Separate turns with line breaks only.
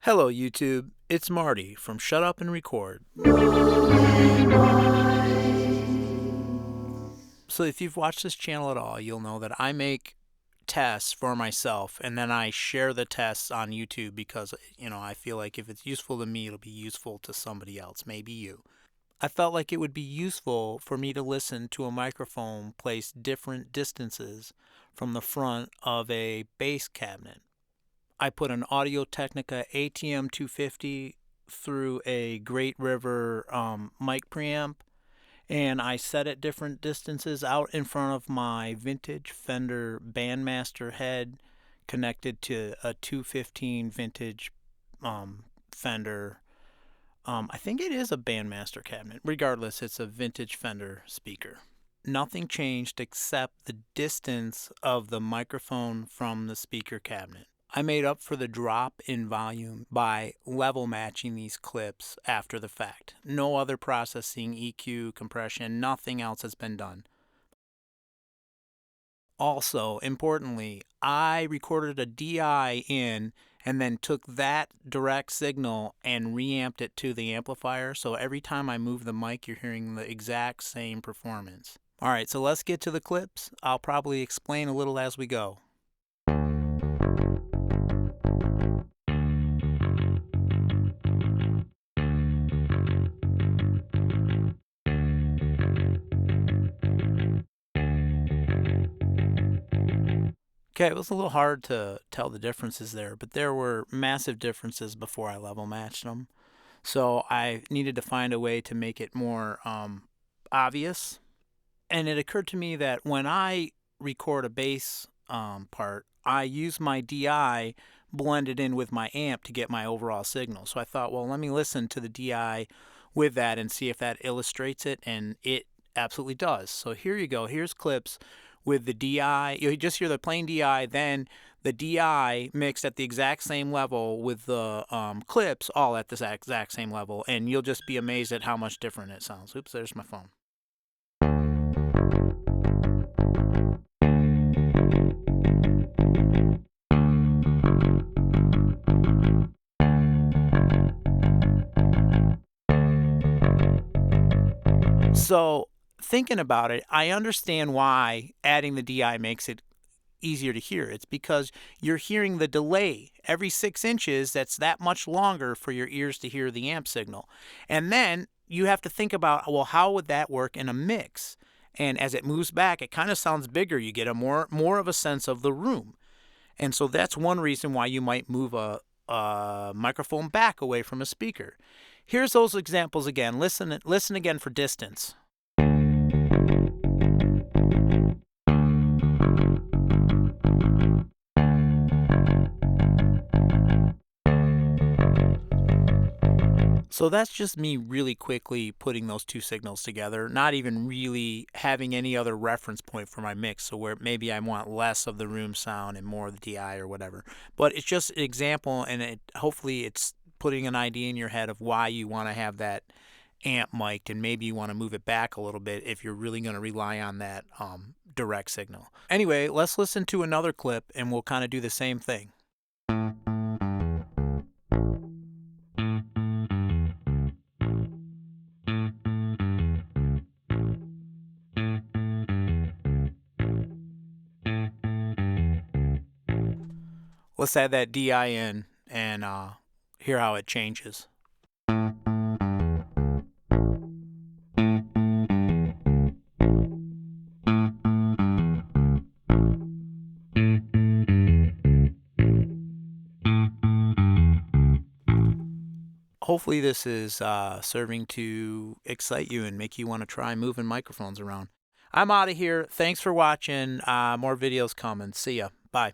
Hello YouTube, it's Marty from Shut Up and Record. So if you've watched this channel at all, you'll know that I make tests for myself and then I share the tests on YouTube because, I feel like if it's useful to me, it'll be useful to somebody else, maybe you. I felt like it would be useful for me to listen to a microphone placed different distances from the front of a bass cabinet. I put an Audio-Technica ATM 250 through a Great River mic preamp, and I set it different distances out in front of my vintage Fender Bandmaster head connected to a 215 vintage Fender. I think it is a Bandmaster cabinet. Regardless, it's a vintage Fender speaker. Nothing changed except the distance of the microphone from the speaker cabinet. I made up for the drop in volume by level matching these clips after the fact. No other processing, EQ, compression, nothing else has been done. Also, importantly, I recorded a DI in and then took that direct signal and reamped it to the amplifier, so every time I move the mic, you're hearing the exact same performance. Alright, so let's get to the clips. I'll probably explain a little as we go. Okay, it was a little hard to tell the differences there, but there were massive differences before I level matched them. So I needed to find a way to make it more obvious. And it occurred to me that when I record a bass part, I use my DI blended in with my amp to get my overall signal. So I thought, well, let me listen to the DI with that and see if that illustrates it, and it absolutely does. So here you go. Here's clips with the DI. You just hear the plain DI, then the DI mixed at the exact same level with the clips all at the exact same level, and you'll just be amazed at how much different it sounds. Oops, there's my phone. So thinking about it, I understand why adding the DI makes it easier to hear. It's because you're hearing the delay every 6 inches. That's that much longer for your ears to hear the amp signal. And then you have to think about, well, how would that work in a mix? And as it moves back, it kind of sounds bigger. You get a more of a sense of the room. And so that's one reason why you might move a microphone back away from a speaker. Here's those examples again. Listen again for distance. So that's just me really quickly putting those two signals together, not even really having any other reference point for my mix, so where maybe I want less of the room sound and more of the DI or whatever. But it's just an example, and hopefully it's putting an idea in your head of why you want to have that amp mic'd, and maybe you want to move it back a little bit if you're really going to rely on that direct signal. Anyway, let's listen to another clip and we'll kind of do the same thing. Let's add that DI in and hear how it changes. Hopefully this is serving to excite you and make you want to try moving microphones around. I'm out of here. Thanks for watching. More videos coming. See ya. Bye.